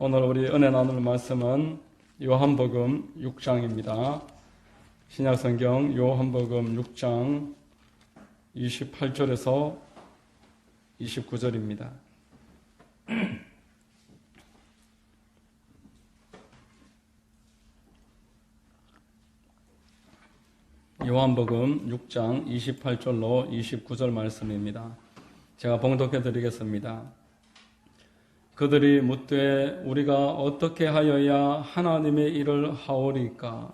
오늘 우리 은혜 나눌 말씀은 요한복음 6장입니다. 신약성경 요한복음 6장 28절에서 29절입니다. 요한복음 6장 28절로 29절 말씀입니다. 제가 봉독해 드리겠습니다. 그들이 묻되 우리가 어떻게 하여야 하나님의 일을 하오리까?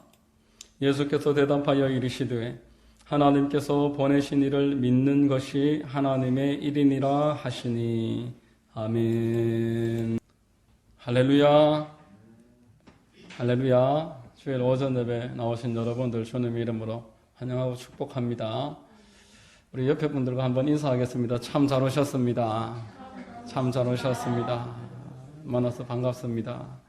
예수께서 대답하여 이르시되 하나님께서 보내신 이를 믿는 것이 하나님의 일이니라 하시니. 아멘. 할렐루야. 할렐루야. 주일 오전 예배 나오신 여러분들 주님 이름으로 환영하고 축복합니다. 우리 옆에 분들과 한번 인사하겠습니다. 참 잘 오셨습니다. 참 잘 오셨습니다. 만나서 반갑습니다.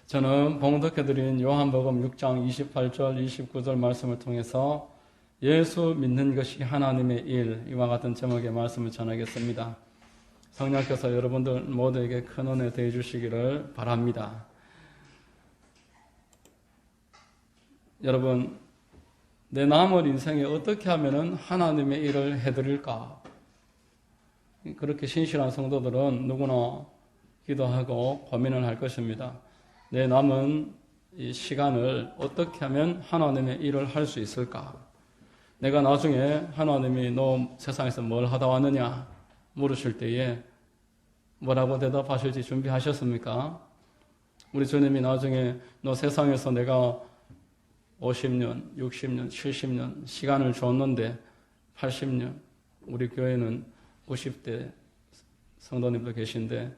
저는 봉독해드린 요한복음 6장 28절, 29절 말씀을 통해서 예수 믿는 것이 하나님의 일, 이와 같은 제목의 말씀을 전하겠습니다. 성령께서 여러분들 모두에게 큰 은혜 더해 주시기를 바랍니다. 여러분, 내 남은 인생에 어떻게 하면 하나님의 일을 해드릴까? 그렇게 신실한 성도들은 누구나 기도하고 고민을 할 것입니다. 내 남은 이 시간을 어떻게 하면 하나님의 일을 할 수 있을까? 내가 나중에 하나님이 너 세상에서 뭘 하다 왔느냐 물으실 때에 뭐라고 대답하실지 준비하셨습니까? 우리 주님이 나중에 너 세상에서 내가 50년, 60년, 70년 시간을 줬는데 80년, 우리 교회는 90대 성도님도 계신데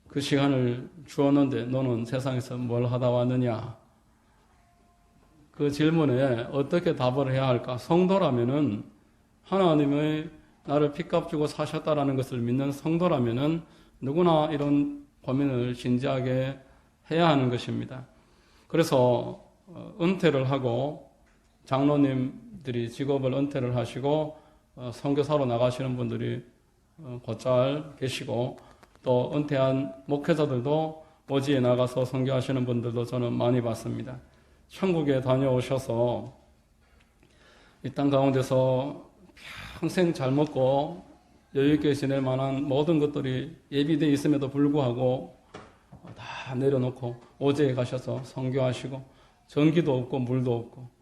그 시간을 주었는데 너는 세상에서 뭘 하다 왔느냐? 그 질문에 어떻게 답을 해야 할까? 성도라면은 하나님의 나를 핏값 주고 사셨다라는 것을 믿는 성도라면은 누구나 이런 고민을 진지하게 해야 하는 것입니다. 그래서 은퇴를 하고 장로님들이 직업을 은퇴를 하시고 선교사로 나가시는 분들이 곧잘 계시고 또 은퇴한 목회자들도 오지에 나가서 선교하시는 분들도 저는 많이 봤습니다. 천국에 다녀오셔서 이 땅 가운데서 평생 잘 먹고 여유있게 지낼 만한 모든 것들이 예비되어 있음에도 불구하고 다 내려놓고 오지에 가셔서 선교하시고 전기도 없고 물도 없고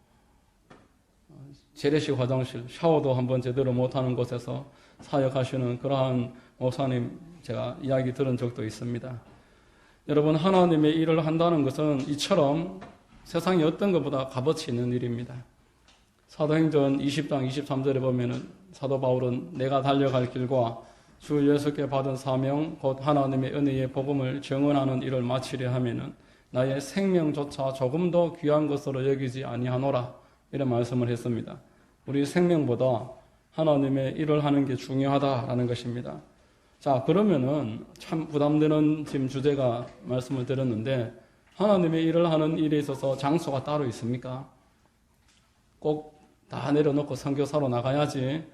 재래식 화장실, 샤워도 한번 제대로 못하는 곳에서 사역하시는 그러한 목사님 제가 이야기 들은 적도 있습니다. 여러분, 하나님의 일을 한다는 것은 이처럼 세상에 어떤 것보다 값어치 있는 일입니다. 사도행전 20장 23절에 보면은 사도 바울은 내가 달려갈 길과 주 예수께 받은 사명 곧 하나님의 은혜의 복음을 증언하는 일을 마치려 하면은 나의 생명조차 조금도 귀한 것으로 여기지 아니하노라, 이런 말씀을 했습니다. 우리 생명보다 하나님의 일을 하는 게 중요하다라는 것입니다. 자, 그러면은 참 부담되는 지금 주제가 말씀을 드렸는데 하나님의 일을 하는 일에 있어서 장소가 따로 있습니까? 꼭 다 내려놓고 선교사로 나가야지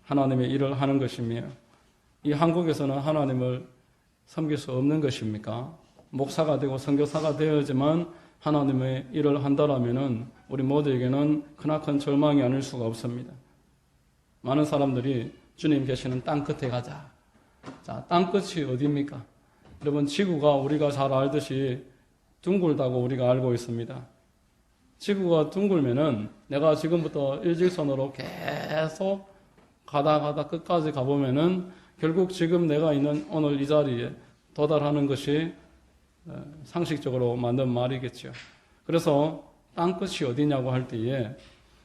하나님의 일을 하는 것이며 이 한국에서는 하나님을 섬길 수 없는 것입니까? 목사가 되고 선교사가 되어야지만 하나님의 일을 한다라면은 우리 모두에게는 크나큰 절망이 아닐 수가 없습니다. 많은 사람들이 주님 계시는 땅 끝에 가자. 자, 땅 끝이 어디입니까? 여러분, 지구가 우리가 잘 알듯이 둥글다고 우리가 알고 있습니다. 지구가 둥글면은 내가 지금부터 일직선으로 계속 가다 끝까지 가보면은 결국 지금 내가 있는 오늘 이 자리에 도달하는 것이 상식적으로 맞는 말이겠죠. 그래서 땅 끝이 어디냐고 할 때에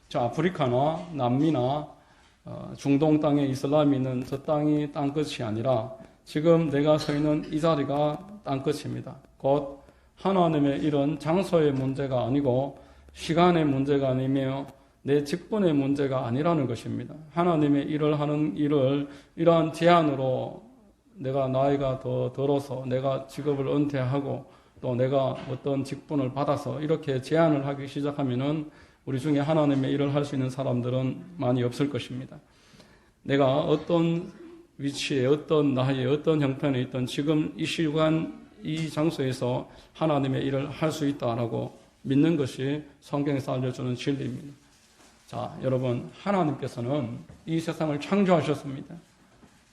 저 아프리카나 남미나 중동 땅에 이슬람이 있는 저 땅이 땅 끝이 아니라 지금 내가 서 있는 이 자리가 땅 끝입니다. 곧 하나님의 일은 장소의 문제가 아니고 시간의 문제가 아니며 내 직분의 문제가 아니라는 것입니다. 하나님의 일을 하는 일을 이러한 제한으로 내가 나이가 더 들어서 내가 직업을 은퇴하고 또 내가 어떤 직분을 받아서 이렇게 제한을 하기 시작하면은 우리 중에 하나님의 일을 할 수 있는 사람들은 많이 없을 것입니다. 내가 어떤 위치에 어떤 나이에 어떤 형편에 있던 지금 이 시간 이 장소에서 하나님의 일을 할 수 있다라고 믿는 것이 성경에서 알려주는 진리입니다. 자, 여러분, 하나님께서는 이 세상을 창조하셨습니다.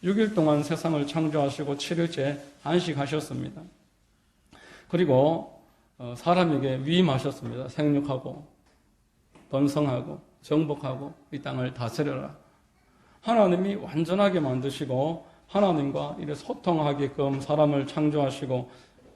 6일 동안 세상을 창조하시고 7일째 안식하셨습니다. 그리고 사람에게 위임하셨습니다. 생육하고 번성하고 정복하고 이 땅을 다스려라. 하나님이 완전하게 만드시고 하나님과 이래 소통하게끔 사람을 창조하시고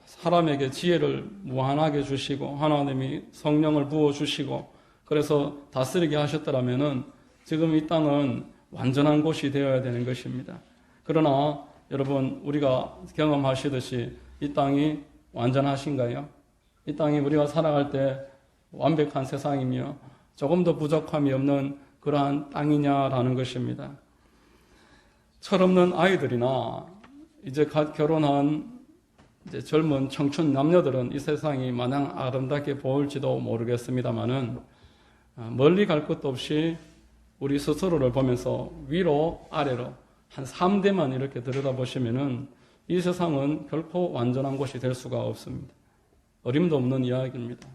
사람에게 지혜를 무한하게 주시고 하나님이 성령을 부어주시고 그래서 다스리게 하셨더라면은 지금 이 땅은 완전한 곳이 되어야 되는 것입니다. 그러나 여러분, 우리가 경험하시듯이 이 땅이 완전하신가요? 이 땅이 우리가 살아갈 때 완벽한 세상이며 조금 더 부족함이 없는 그러한 땅이냐라는 것입니다. 철없는 아이들이나 이제 갓 결혼한 이제 젊은 청춘 남녀들은 이 세상이 마냥 아름답게 보일지도 모르겠습니다만은 멀리 갈 것도 없이 우리 스스로를 보면서 위로 아래로 한 3대만 이렇게 들여다보시면은 이 세상은 결코 완전한 곳이 될 수가 없습니다. 어림도 없는 이야기입니다.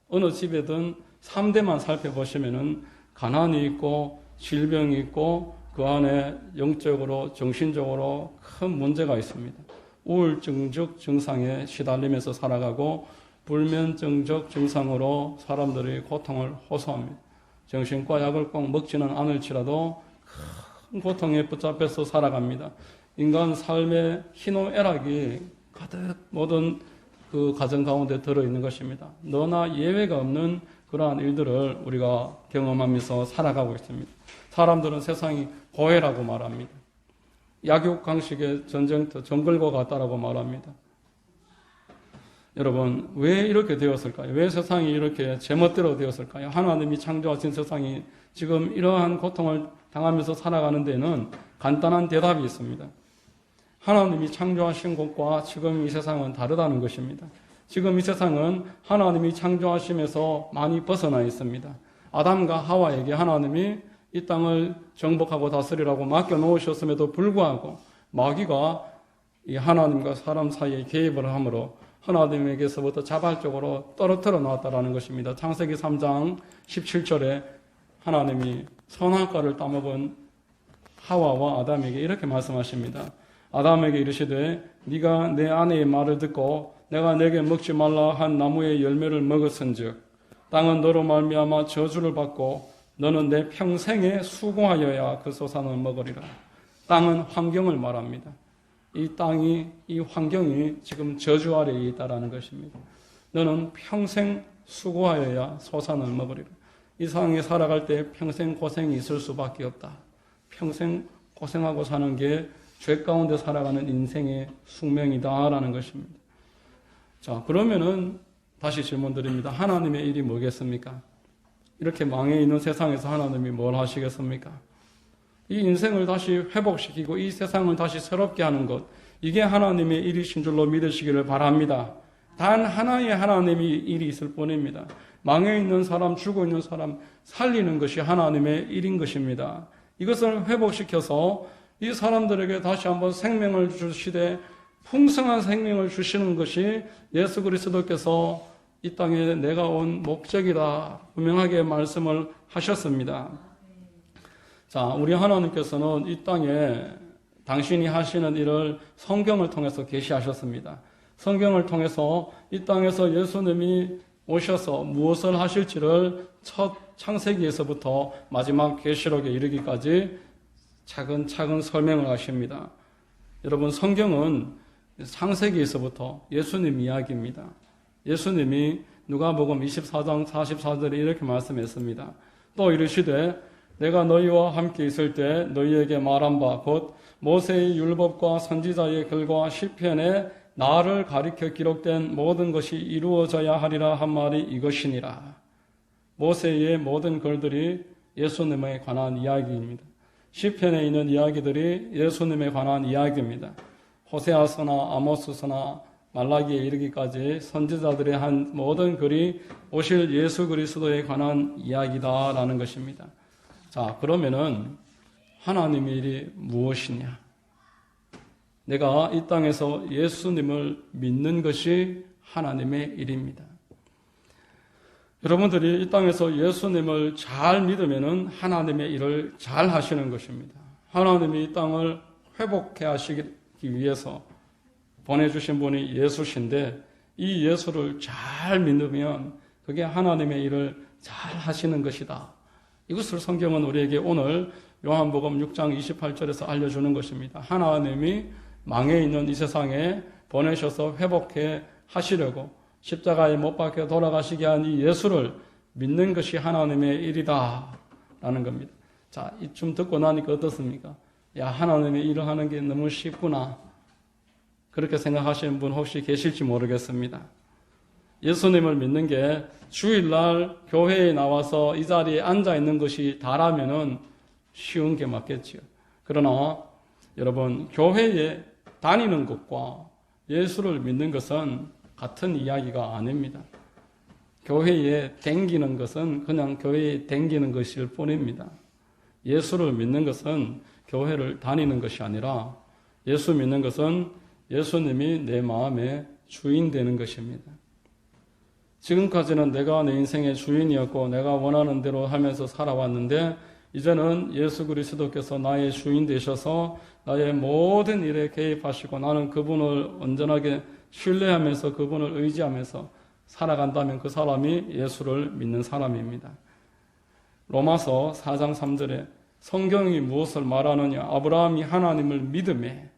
어느 집에든 3대만 살펴보시면은 가난이 있고 질병이 있고 그 안에 영적으로 정신적으로 큰 문제가 있습니다. 우울증적 증상에 시달리면서 살아가고 불면증적 증상으로 사람들이 고통을 호소합니다. 정신과 약을 꼭 먹지는 않을지라도 큰 고통에 붙잡혀서 살아갑니다. 인간 삶의 희노애락이 가득 모든 그 가정 가운데 들어있는 것입니다. 너나 예외가 없는 그러한 일들을 우리가 경험하면서 살아가고 있습니다. 사람들은 세상이 고해라고 말합니다. 약육강식의 전쟁터 정글과 같다라고 말합니다. 여러분, 왜 이렇게 되었을까요? 왜 세상이 이렇게 제멋대로 되었을까요? 하나님이 창조하신 세상이 지금 이러한 고통을 당하면서 살아가는 데는 간단한 대답이 있습니다. 하나님이 창조하신 것과 지금 이 세상은 다르다는 것입니다. 지금 이 세상은 하나님이 창조하심에서 많이 벗어나 있습니다. 아담과 하와에게 하나님이 이 땅을 정복하고 다스리라고 맡겨놓으셨음에도 불구하고 마귀가 이 하나님과 사람 사이에 개입을 함으로 하나님에게서부터 자발적으로 떨어뜨려 놨다라는 것입니다. 창세기 3장 17절에 하나님이 선악과를 따먹은 하와와 아담에게 이렇게 말씀하십니다. 아담에게 이르시되 네가 내 아내의 말을 듣고 내가 내게 먹지 말라 한 나무의 열매를 먹었은즉 땅은 너로 말미암아 저주를 받고 너는 내 평생에 수고하여야 그 소산을 먹으리라. 땅은 환경을 말합니다. 이 땅이, 이 환경이 지금 저주 아래에 있다라는 것입니다. 너는 평생 수고하여야 소산을 먹으리라. 이 세상에 살아갈 때 평생 고생이 있을 수밖에 없다. 평생 고생하고 사는 게 죄 가운데 살아가는 인생의 숙명이다라는 것입니다. 자, 그러면은 다시 질문 드립니다. 하나님의 일이 뭐겠습니까? 이렇게 망해 있는 세상에서 하나님이 뭘 하시겠습니까? 이 인생을 다시 회복시키고 이 세상을 다시 새롭게 하는 것, 이게 하나님의 일이신 줄로 믿으시기를 바랍니다. 단 하나의 하나님의 일이 있을 뿐입니다. 망해 있는 사람, 죽어 있는 사람 살리는 것이 하나님의 일인 것입니다. 이것을 회복시켜서 이 사람들에게 다시 한번 생명을 주시되 풍성한 생명을 주시는 것이 예수 그리스도께서 이 땅에 내가 온 목적이다 분명하게 말씀을 하셨습니다. 자, 우리 하나님께서는 이 땅에 당신이 하시는 일을 성경을 통해서 계시하셨습니다. 성경을 통해서 이 땅에서 예수님이 오셔서 무엇을 하실지를 첫 창세기에서부터 마지막 계시록에 이르기까지 차근차근 설명을 하십니다. 여러분, 성경은 창세기에서부터 예수님 이야기입니다. 예수님이 누가복음 24장 44절에 이렇게 말씀했습니다. 또 이르시되 내가 너희와 함께 있을 때 너희에게 말한 바 곧 모세의 율법과 선지자의 글과 시편에 나를 가리켜 기록된 모든 것이 이루어져야 하리라 한 말이 이것이니라. 모세의 모든 글들이 예수님에 관한 이야기입니다. 시편에 있는 이야기들이 예수님에 관한 이야기입니다. 호세아서나 아모스서나 말라기에 이르기까지 선지자들의 한 모든 글이 오실 예수 그리스도에 관한 이야기다라는 것입니다. 자, 그러면은 하나님의 일이 무엇이냐? 내가 이 땅에서 예수님을 믿는 것이 하나님의 일입니다. 여러분들이 이 땅에서 예수님을 잘 믿으면 하나님의 일을 잘 하시는 것입니다. 하나님이 이 땅을 회복해 하시기 위해서 보내주신 분이 예수신데 이 예수를 잘 믿으면 그게 하나님의 일을 잘 하시는 것이다. 이것을 성경은 우리에게 오늘 요한복음 6장 28절에서 알려주는 것입니다. 하나님이 망해 있는 이 세상에 보내셔서 회복해 하시려고 십자가에 못 박혀 돌아가시게 한 이 예수를 믿는 것이 하나님의 일이다 라는 겁니다. 자, 이쯤 듣고 나니까 어떻습니까? 야, 하나님의 일을 하는 게 너무 쉽구나. 그렇게 생각하시는 분 혹시 계실지 모르겠습니다. 예수님을 믿는 게 주일날 교회에 나와서 이 자리에 앉아 있는 것이 다라면은 쉬운 게 맞겠지요. 그러나 여러분, 교회에 다니는 것과 예수를 믿는 것은 같은 이야기가 아닙니다. 교회에 댕기는 것은 그냥 교회에 댕기는 것일 뿐입니다. 예수를 믿는 것은 교회를 다니는 것이 아니라 예수 믿는 것은 예수님이 내 마음의 주인 되는 것입니다. 지금까지는 내가 내 인생의 주인이었고 내가 원하는 대로 하면서 살아왔는데 이제는 예수 그리스도께서 나의 주인 되셔서 나의 모든 일에 개입하시고 나는 그분을 온전하게 신뢰하면서 그분을 의지하면서 살아간다면 그 사람이 예수를 믿는 사람입니다. 로마서 4장 3절에 성경이 무엇을 말하느냐? 아브라함이 하나님을 믿음에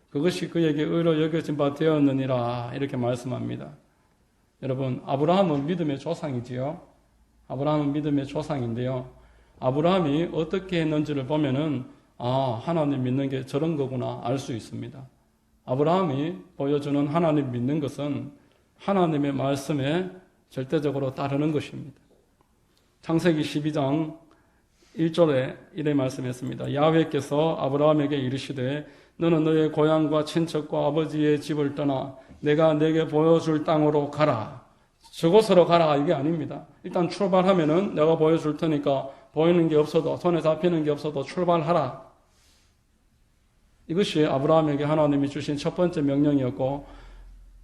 그것이 그에게 의로 여겨진 바 되었느니라 이렇게 말씀합니다. 여러분, 아브라함은 믿음의 조상이지요. 아브라함은 믿음의 조상인데요. 아브라함이 어떻게 했는지를 보면은 하나님 믿는 게 저런 거구나 알 수 있습니다. 아브라함이 보여주는 하나님 믿는 것은 하나님의 말씀에 절대적으로 따르는 것입니다. 창세기 12장 1절에 이래 말씀했습니다. 야훼께서 아브라함에게 이르시되 너는 너의 고향과 친척과 아버지의 집을 떠나 내가 내게 보여줄 땅으로 가라. 저곳으로 가라 이게 아닙니다. 일단 출발하면은 내가 보여줄 테니까 보이는 게 없어도 손에 잡히는 게 없어도 출발하라. 이것이 아브라함에게 하나님이 주신 첫 번째 명령이었고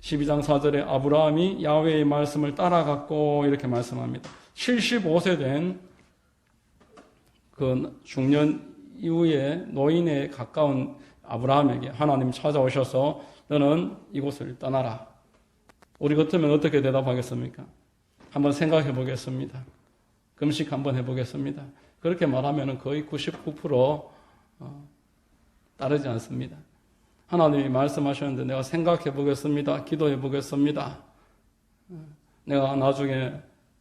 12장 4절에 아브라함이 야훼의 말씀을 따라갔고 이렇게 말씀합니다. 75세 된 그 중년 이후에 노인에 가까운 아브라함에게 하나님 찾아오셔서 너는 이곳을 떠나라. 우리 같으면 어떻게 대답하겠습니까? 한번 생각해 보겠습니다. 금식 한번 해보겠습니다. 그렇게 말하면 거의 99% 따르지 않습니다. 하나님이 말씀하셨는데 내가 생각해 보겠습니다. 기도해 보겠습니다. 내가 나중에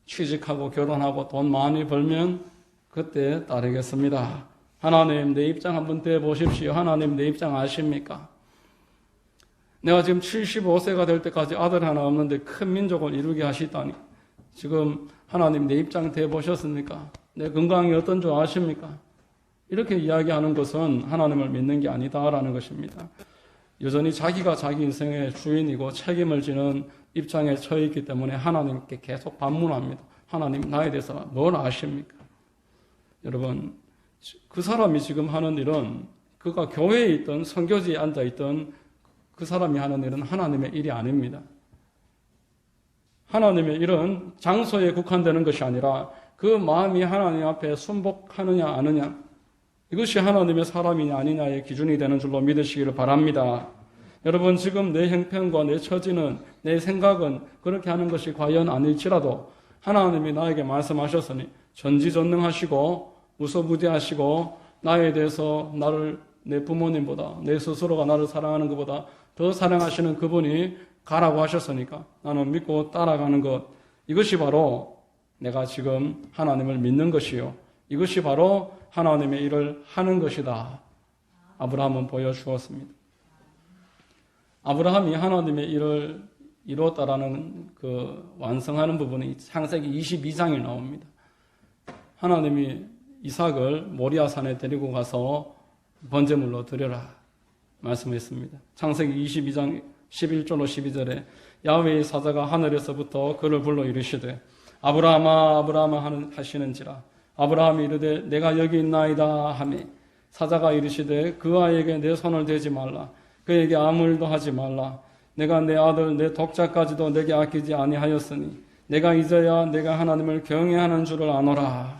취직하고 결혼하고 돈 많이 벌면 그때 따르겠습니다. 하나님 내 입장 한번 대보십시오. 하나님 내 입장 아십니까? 내가 지금 75세가 될 때까지 아들 하나 없는데 큰 민족을 이루게 하시다니 지금 하나님 내 입장 대보셨습니까? 내 건강이 어떤 줄 아십니까? 이렇게 이야기하는 것은 하나님을 믿는 게 아니다라는 것입니다. 여전히 자기가 자기 인생의 주인이고 책임을 지는 입장에 처해 있기 때문에 하나님께 계속 반문합니다. 하나님 나에 대해서 뭘 아십니까? 여러분, 그 사람이 지금 하는 일은 그가 교회에 있던 선교지에 앉아있던 그 사람이 하는 일은 하나님의 일이 아닙니다. 하나님의 일은 장소에 국한되는 것이 아니라 그 마음이 하나님 앞에 순복하느냐 아느냐 이것이 하나님의 사람이냐 아니냐의 기준이 되는 줄로 믿으시기를 바랍니다. 여러분, 지금 내 형편과 내 처지는 내 생각은 그렇게 하는 것이 과연 아닐지라도 하나님이 나에게 말씀하셨으니 전지전능하시고 무소부지하시고 나에 대해서 나를 내 부모님보다 내 스스로가 나를 사랑하는 것보다 더 사랑하시는 그분이 가라고 하셨으니까 나는 믿고 따라가는 것, 이것이 바로 내가 지금 하나님을 믿는 것이요 이것이 바로 하나님의 일을 하는 것이다. 아브라함은 보여주었습니다. 아브라함이 하나님의 일을 이루었다라는 그 완성하는 부분이 창세기 22장에 나옵니다. 하나님이 이삭을 모리아산에 데리고 가서 번제물로 드려라 말씀했습니다. 창세기 22장 11절로 12절에 야훼의 사자가 하늘에서부터 그를 불러 이르시되 아브라함아 아브라함아 하시는지라 아브라함이 이르되 내가 여기 있나이다 하매 사자가 이르시되 그 아이에게 내 손을 대지 말라 그에게 아무 일도 하지 말라. 내가 내 아들 내 독자까지도 내게 아끼지 아니하였으니 내가 이제야 내가 하나님을 경외하는 줄을 아노라.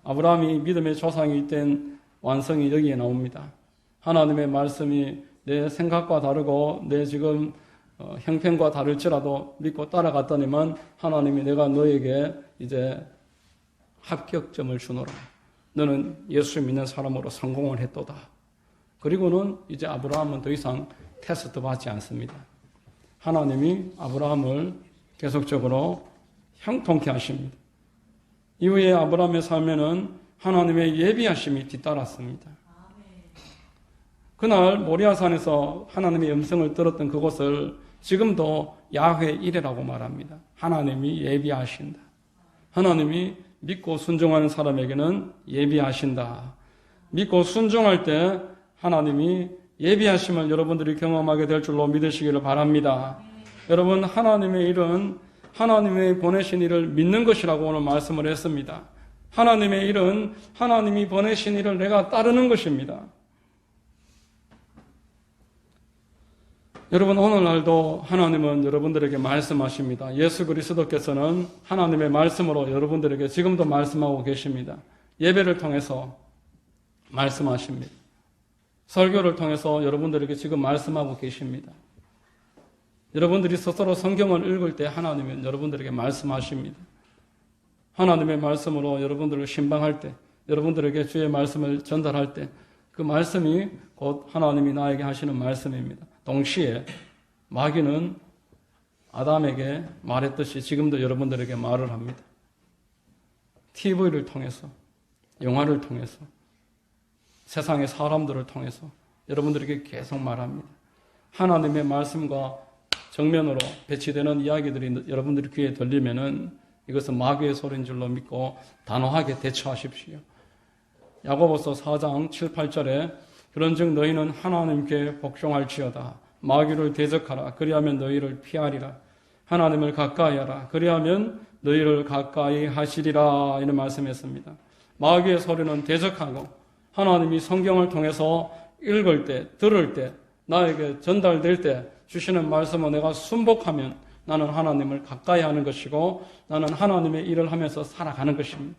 아브라함이 믿음의 조상이 된 완성이 여기에 나옵니다. 하나님의 말씀이 내 생각과 다르고 내 지금 형편과 다를지라도 믿고 따라갔더니만 하나님이 내가 너에게 이제 합격점을 주노라. 너는 예수 믿는 사람으로 성공을 했도다. 그리고는 이제 아브라함은 더 이상 테스트 받지 않습니다. 하나님이 아브라함을 계속적으로 형통케 하십니다. 이후에 아브라함의 삶에는 하나님의 예비하심이 뒤따랐습니다. 그날 모리아산에서 하나님의 음성을 들었던 그곳을 지금도 야훼 이레라고 말합니다. 하나님이 예비하신다. 하나님이 믿고 순종하는 사람에게는 예비하신다. 믿고 순종할 때 하나님이 예비하심을 여러분들이 경험하게 될 줄로 믿으시기를 바랍니다. 여러분, 하나님의 일은 하나님의 보내신 일을 믿는 것이라고 오늘 말씀을 했습니다. 하나님의 일은 하나님이 보내신 일을 내가 따르는 것입니다. 여러분, 오늘날도 하나님은 여러분들에게 말씀하십니다. 예수 그리스도께서는 하나님의 말씀으로 여러분들에게 지금도 말씀하고 계십니다. 예배를 통해서 말씀하십니다. 설교를 통해서 여러분들에게 지금 말씀하고 계십니다. 여러분들이 스스로 성경을 읽을 때 하나님은 여러분들에게 말씀하십니다. 하나님의 말씀으로 여러분들을 신방할 때, 여러분들에게 주의 말씀을 전달할 때 그 말씀이 곧 하나님이 나에게 하시는 말씀입니다. 동시에 마귀는 아담에게 말했듯이 지금도 여러분들에게 말을 합니다. TV를 통해서, 영화를 통해서, 세상의 사람들을 통해서 여러분들에게 계속 말합니다. 하나님의 말씀과 정면으로 배치되는 이야기들이 여러분들의 귀에 들리면은 이것은 마귀의 소리인 줄로 믿고 단호하게 대처하십시오. 야고보서 4장 7, 8절에 그런즉 너희는 하나님께 복종할지어다. 마귀를 대적하라. 그리하면 너희를 피하리라. 하나님을 가까이 하라. 그리하면 너희를 가까이 하시리라. 이런 말씀했습니다. 마귀의 소리는 대적하고 하나님이 성경을 통해서 읽을 때, 들을 때, 나에게 전달될 때 주시는 말씀을 내가 순복하면 나는 하나님을 가까이 하는 것이고 나는 하나님의 일을 하면서 살아가는 것입니다.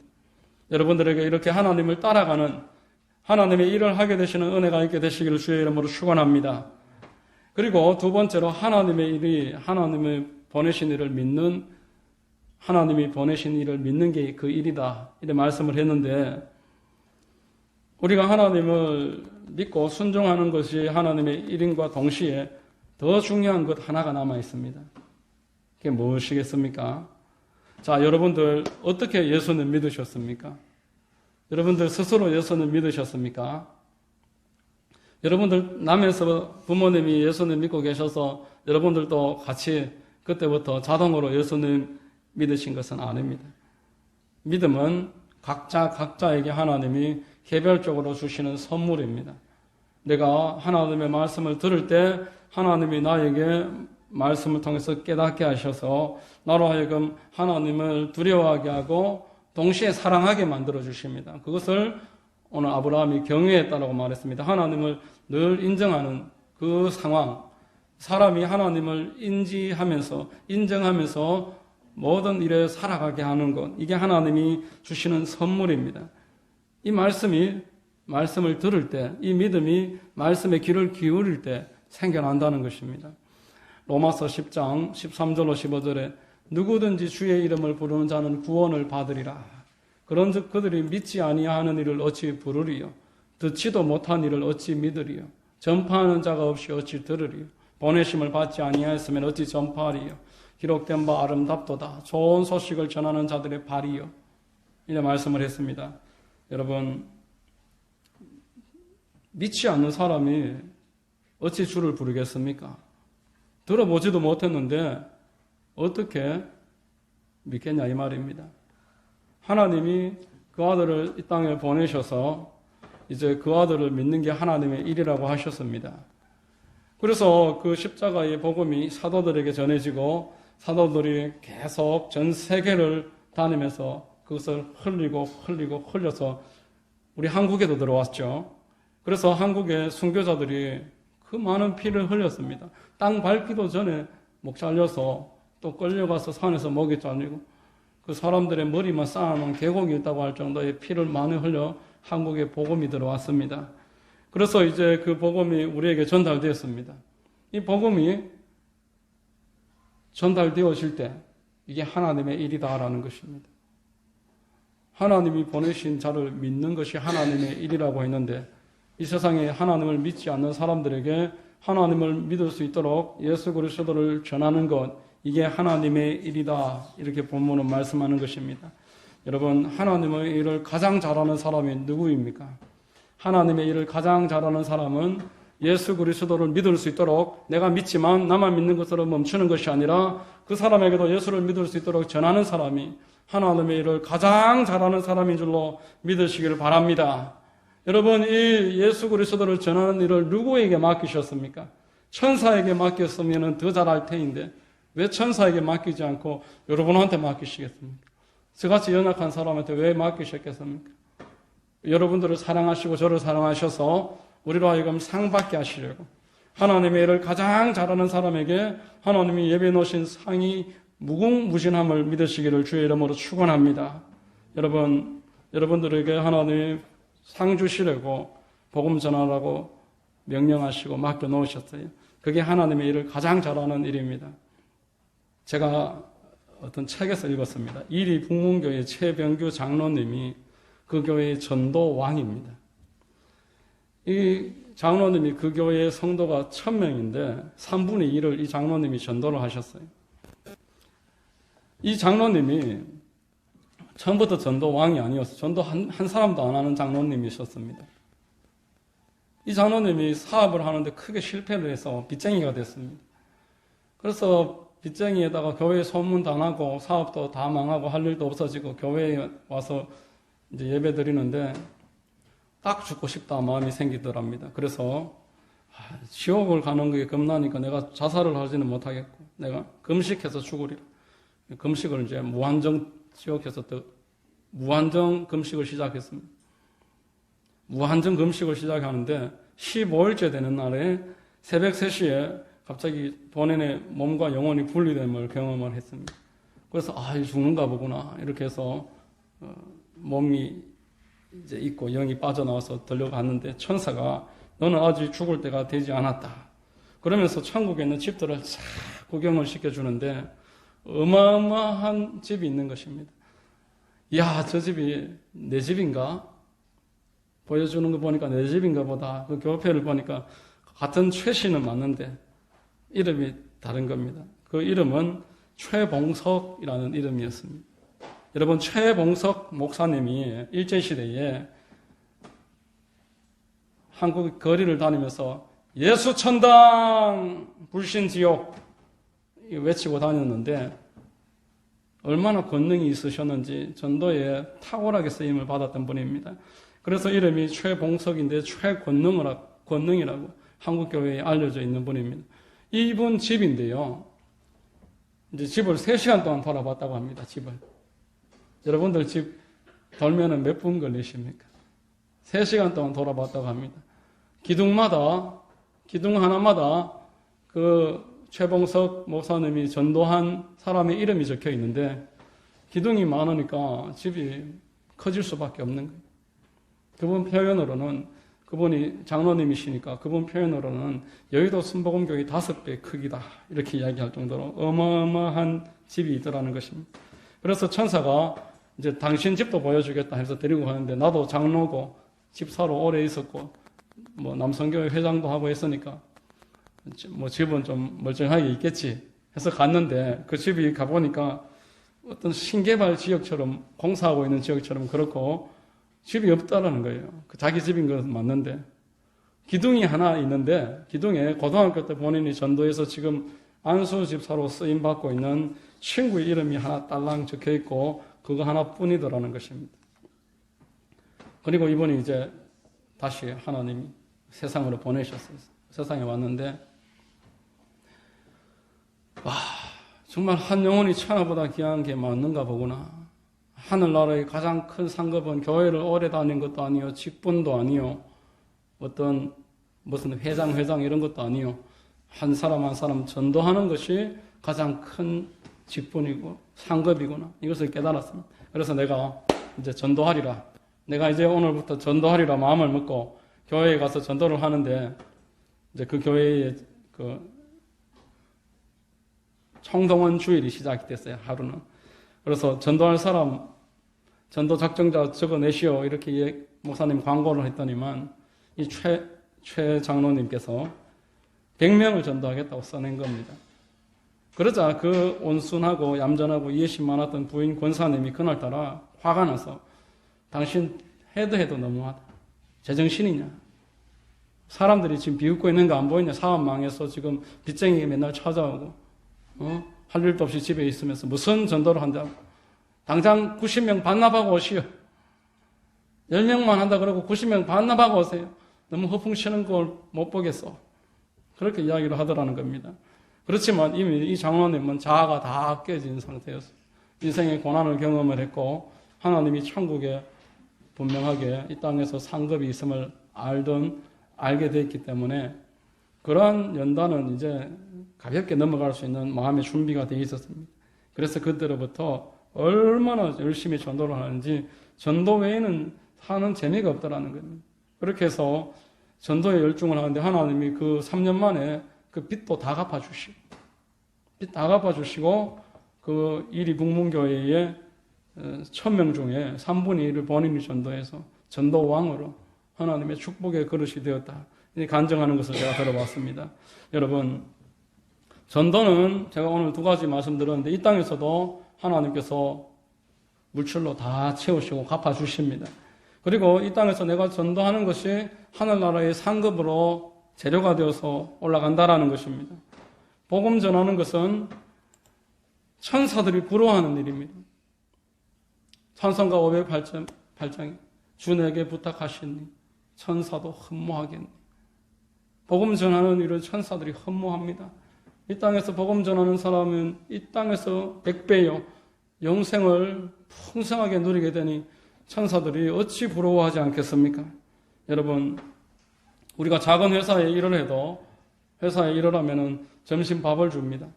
여러분들에게 이렇게 하나님을 따라가는 하나님의 일을 하게 되시는 은혜가 있게 되시기를 주의 이름으로 축원합니다. 그리고 두 번째로 하나님의 일이 하나님의 보내신 일을 믿는 하나님이 보내신 일을 믿는 게 그 일이다. 이렇게 말씀을 했는데 우리가 하나님을 믿고 순종하는 것이 하나님의 일인과 동시에 더 중요한 것 하나가 남아 있습니다. 그게 무엇이겠습니까? 자, 여러분들 어떻게 예수는 믿으셨습니까? 여러분들 스스로 예수는 믿으셨습니까? 여러분들 남에서 부모님이 예수님 믿고 계셔서 여러분들도 같이 그때부터 자동으로 예수님 믿으신 것은 아닙니다. 믿음은 각자에게 하나님이 개별적으로 주시는 선물입니다. 내가 하나님의 말씀을 들을 때 하나님이 나에게 말씀을 통해서 깨닫게 하셔서 나로 하여금 하나님을 두려워하게 하고 동시에 사랑하게 만들어 주십니다. 그것을 오늘 아브라함이 경외했다고 말했습니다. 하나님을 늘 인정하는 그 상황, 사람이 하나님을 인정하면서 모든 일에 살아가게 하는 것, 이게 하나님이 주시는 선물입니다. 이 말씀을 들을 때, 이 믿음이 말씀에 귀를 기울일 때 생겨난다는 것입니다. 로마서 10장 13절로 15절에 누구든지 주의 이름을 부르는 자는 구원을 받으리라. 그런즉 그들이 믿지 아니하는 일을 어찌 부르리요? 듣지도 못한 일을 어찌 믿으리요? 전파하는 자가 없이 어찌 들으리요? 보내심을 받지 아니하였으면 어찌 전파하리요? 기록된 바 아름답도다. 좋은 소식을 전하는 자들의 발이요. 이렇게 말씀을 했습니다. 여러분, 믿지 않는 사람이 어찌 주를 부르겠습니까? 들어보지도 못했는데 어떻게 믿겠냐 이 말입니다. 하나님이 그 아들을 이 땅에 보내셔서 이제 그 아들을 믿는 게 하나님의 일이라고 하셨습니다. 그래서 그 십자가의 복음이 사도들에게 전해지고 사도들이 계속 전 세계를 다니면서 그것을 흘려서 우리 한국에도 들어왔죠. 그래서 한국의 순교자들이 그 많은 피를 흘렸습니다. 땅 밟기도 전에 목 잘려서 또 끌려가서 산에서 목이 잘리고 그 사람들의 머리만 쌓아놓은 계곡이 있다고 할 정도의 피를 많이 흘려 한국에 복음이 들어왔습니다. 그래서 이제 그 복음이 우리에게 전달되었습니다. 이 복음이 전달되어질 때 이게 하나님의 일이다라는 것입니다. 하나님이 보내신 자를 믿는 것이 하나님의 일이라고 했는데 이 세상에 하나님을 믿지 않는 사람들에게 하나님을 믿을 수 있도록 예수 그리스도를 전하는 것, 이게 하나님의 일이다, 이렇게 본문은 말씀하는 것입니다. 여러분, 하나님의 일을 가장 잘하는 사람이 누구입니까? 하나님의 일을 가장 잘하는 사람은 예수 그리스도를 믿을 수 있도록 내가 믿지만 나만 믿는 것으로 멈추는 것이 아니라 그 사람에게도 예수를 믿을 수 있도록 전하는 사람이 하나님의 일을 가장 잘하는 사람인 줄로 믿으시기를 바랍니다. 여러분, 이 예수 그리스도를 전하는 일을 누구에게 맡기셨습니까? 천사에게 맡겼으면 더 잘할 테인데 왜 천사에게 맡기지 않고 여러분한테 맡기시겠습니까? 저같이 연약한 사람한테 왜 맡기셨겠습니까? 여러분들을 사랑하시고 저를 사랑하셔서 우리로 하여금 상 받게 하시려고 하나님의 일을 가장 잘하는 사람에게 하나님이 예비해 놓으신 상이 무궁무진함을 믿으시기를 주의 이름으로 축원합니다. 여러분들에게 하나님이 상 주시려고 복음 전하라고 명령하시고 맡겨 놓으셨어요. 그게 하나님의 일을 가장 잘하는 일입니다. 제가 어떤 책에서 읽었습니다. 이리 북문교회 최병규 장로님이 그 교회의 전도왕입니다. 이 장로님이 그 교회의 성도가 1000명인데 3분의 1을 이 장로님이 전도를 하셨어요. 이 장로님이 처음부터 전도왕이 아니었어요. 전도 한 사람도 안 하는 장로님이셨습니다. 이 장로님이 사업을 하는데 크게 실패를 해서 빚쟁이가 됐습니다. 그래서 빚쟁이에다가 교회에 소문 다 나고 사업도 다 망하고 할 일도 없어지고 교회에 와서 이제 예배 드리는데 딱 죽고 싶다 마음이 생기더랍니다. 그래서 지옥을 가는 게 겁나니까 내가 자살을 하지는 못하겠고 내가 금식해서 죽으리라. 금식을 이제 무한정 지옥에서 무한정 금식을 시작했습니다. 무한정 금식을 시작하는데 15일째 되는 날에 새벽 3시에 갑자기 본인의 몸과 영혼이 분리됨을 경험을 했습니다. 그래서 죽는가 보구나 이렇게 해서 몸이 이제 있고 영이 빠져나와서 들려갔는데 천사가 너는 아직 죽을 때가 되지 않았다. 그러면서 천국에 있는 집들을 싹 구경을 시켜주는데 어마어마한 집이 있는 것입니다. 이야, 저 집이 내 집인가? 보여주는 거 보니까 내 집인가 보다. 그 교표를 보니까 같은 최씨는 맞는데 이름이 다른 겁니다. 그 이름은 최봉석이라는 이름이었습니다. 여러분, 최봉석 목사님이 일제시대에 한국 거리를 다니면서 예수천당 불신지옥 외치고 다녔는데 얼마나 권능이 있으셨는지 전도에 탁월하게 쓰임을 받았던 분입니다. 그래서 이름이 최봉석인데 최권능이라고 한국교회에 알려져 있는 분입니다. 이분 집인데요. 이제 집을 3시간 동안 돌아봤다고 합니다. 집을. 여러분들 집 돌면은 몇 분 걸리십니까? 3시간 동안 돌아봤다고 합니다. 기둥 하나마다 그 최봉석 목사님이 전도한 사람의 이름이 적혀 있는데 기둥이 많으니까 집이 커질 수밖에 없는 거예요. 그분 표현으로는 그분이 장로님이시니까 그분 표현으로는 여의도 순복음교회 5배 크기다 이렇게 이야기할 정도로 어마어마한 집이 있더라는 것입니다. 그래서 천사가 이제 당신 집도 보여주겠다 해서 데리고 가는데 나도 장로고 집사로 오래 있었고 뭐 남성교회 회장도 하고 했으니까 뭐 집은 좀 멀쩡하게 있겠지 해서 갔는데 그 집이 가보니까 어떤 신개발 지역처럼 공사하고 있는 지역처럼 그렇고 집이 없다라는 거예요. 자기 집인 것은 맞는데 기둥이 하나 있는데 기둥에 고등학교 때 본인이 전도해서 지금 안수 집사로 쓰임 받고 있는 친구의 이름이 하나 딸랑 적혀 있고 그거 하나뿐이더라는 것입니다. 그리고 이분이 이제 다시 하나님이 세상으로 보내셨어요. 세상에 왔는데 정말 한 영혼이 천하보다 귀한 게 맞는가 보구나. 하늘나라의 가장 큰 상급은 교회를 오래 다닌 것도 아니요 직분도 아니요 어떤 무슨 회장 이런 것도 아니요. 한 사람 한 사람 전도하는 것이 가장 큰 직분이고 상급이구나. 이것을 깨달았습니다. 그래서 내가 이제 전도하리라. 내가 이제 오늘부터 전도하리라 마음을 먹고 교회에 가서 전도를 하는데 이제 그 교회에 그 총동원 주일이 시작이 됐어요. 하루는. 그래서 전도할 사람, 전도 작정자 적어내시오. 이렇게 목사님 광고를 했더니만 이 최 장로님께서 100명을 전도하겠다고 써낸 겁니다. 그러자 그 온순하고 얌전하고 이해심 많았던 부인 권사님이 그날따라 화가 나서 당신 해도 너무하다. 제정신이냐? 사람들이 지금 비웃고 있는 거 안 보이냐? 사업 망해서 지금 빚쟁이가 맨날 찾아오고 할 일도 없이 집에 있으면서 무슨 전도를 한다고. 당장 90명 반납하고 오시오. 10명만 한다 그러고 90명 반납하고 오세요. 너무 허풍 치는 걸 못 보겠어. 그렇게 이야기를 하더라는 겁니다. 그렇지만 이미 이 장로님은 자아가 다 깨진 상태였어요. 인생의 고난을 경험을 했고 하나님이 천국에 분명하게 이 땅에서 상급이 있음을 알게 됐기 때문에 그러한 연단은 이제 가볍게 넘어갈 수 있는 마음의 준비가 되어 있었습니다. 그래서 그때로부터 얼마나 열심히 전도를 하는지 전도 외에는 사는 재미가 없더라는 겁니다. 그렇게 해서 전도에 열중을 하는데 하나님이 그 3년 만에 그 빚도 다 갚아주시고 빚 다 갚아주시고 그 이리 북문교회에 1000명 중에 3분의 1을 본인이 전도해서 전도왕으로 하나님의 축복의 그릇이 되었다. 간증하는 것을 제가 들어봤습니다. 여러분, 전도는 제가 오늘 2가지 말씀드렸는데 이 땅에서도 하나님께서 물질로 다 채우시고 갚아주십니다. 그리고 이 땅에서 내가 전도하는 것이 하늘나라의 상급으로 재료가 되어서 올라간다라는 것입니다. 복음 전하는 것은 천사들이 부러워하는 일입니다. 찬송가 508장에 주 내게 부탁하시니 천사도 흠모하겠니. 복음 전하는 일을 천사들이 흠모합니다. 이 땅에서 복음 전하는 사람은 이 땅에서 100배요 영생을 풍성하게 누리게 되니 천사들이 어찌 부러워하지 않겠습니까? 여러분, 우리가 작은 회사에 일을 해도 회사에 일을 하면은 점심 밥을 줍니다.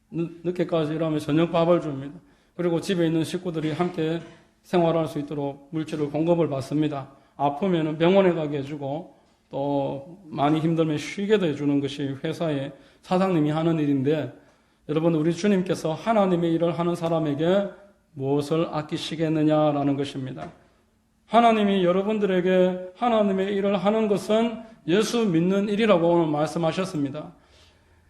늦게까지 일하면 저녁 밥을 줍니다. 그리고 집에 있는 식구들이 함께 생활할 수 있도록 물질을 공급을 받습니다. 아프면은 병원에 가게 해주고 또 많이 힘들면 쉬게도 해주는 것이 회사의 사장님이 하는 일인데 여러분, 우리 주님께서 하나님의 일을 하는 사람에게 무엇을 아끼시겠느냐라는 것입니다. 하나님이 여러분들에게 하나님의 일을 하는 것은 예수 믿는 일이라고 오늘 말씀하셨습니다.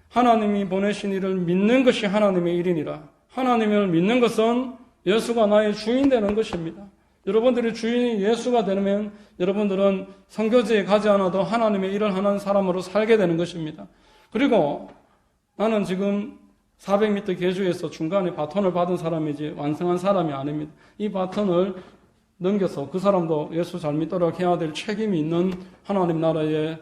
하나님이 보내신 일을 믿는 것이 하나님의 일이니라. 하나님을 믿는 것은 예수가 나의 주인 되는 것입니다. 여러분들이 주인이 예수가 되면 여러분들은 선교지에 가지 않아도 하나님의 일을 하는 사람으로 살게 되는 것입니다. 그리고 나는 지금 400m 계주에서 중간에 바톤을 받은 사람이지 완성한 사람이 아닙니다. 이 바톤을 넘겨서 그 사람도 예수 잘 믿도록 해야 될 책임이 있는 하나님 나라의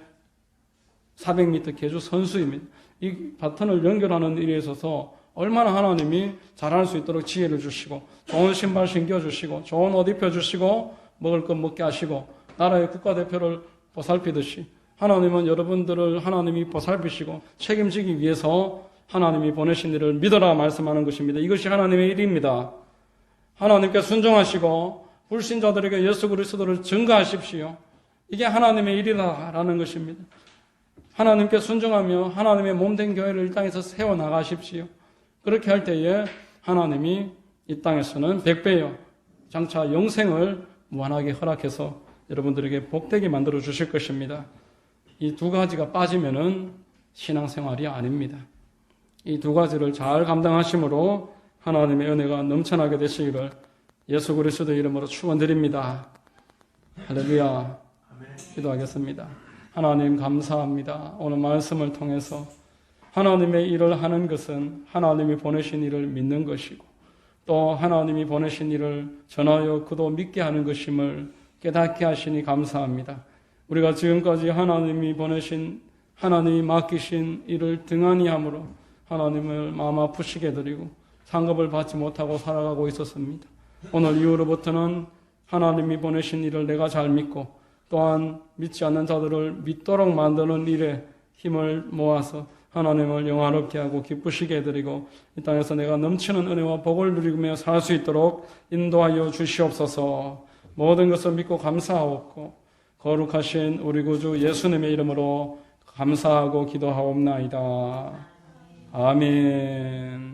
400m 계주 선수입니다. 이 바톤을 연결하는 일에 있어서 얼마나 하나님이 잘할 수 있도록 지혜를 주시고 좋은 신발 신겨주시고 좋은 옷 입혀주시고 먹을 것 먹게 하시고 나라의 국가대표를 보살피듯이 하나님은 여러분들을 하나님이 보살피시고 책임지기 위해서 하나님이 보내신 일을 믿어라 말씀하는 것입니다. 이것이 하나님의 일입니다. 하나님께 순종하시고 불신자들에게 예수 그리스도를 증거하십시오. 이게 하나님의 일이라는 것입니다. 하나님께 순종하며 하나님의 몸된 교회를 이 땅에서 세워나가십시오. 그렇게 할 때에 하나님이 이 땅에서는 100배요 장차 영생을 무한하게 허락해서 여러분들에게 복되게 만들어 주실 것입니다. 이 2가지가 빠지면은 신앙생활이 아닙니다. 이 2가지를 잘 감당하심으로 하나님의 은혜가 넘쳐나게 되시기를 예수 그리스도의 이름으로 축원드립니다. 할렐루야. 기도하겠습니다. 하나님 감사합니다. 오늘 말씀을 통해서 하나님의 일을 하는 것은 하나님이 보내신 일을 믿는 것이고 또 하나님이 보내신 일을 전하여 그도 믿게 하는 것임을 깨닫게 하시니 감사합니다. 우리가 지금까지 하나님이 보내신 하나님이 맡기신 일을 등한히 함으로 하나님을 마음 아프시게 드리고 상급을 받지 못하고 살아가고 있었습니다. 오늘 이후로부터는 하나님이 보내신 일을 내가 잘 믿고 또한 믿지 않는 자들을 믿도록 만드는 일에 힘을 모아서 하나님을 영화롭게 하고 기쁘시게 해드리고 이 땅에서 내가 넘치는 은혜와 복을 누리며 살 수 있도록 인도하여 주시옵소서. 모든 것을 믿고 감사하옵고 거룩하신 우리 구주 예수님의 이름으로 감사하고 기도하옵나이다. 아멘.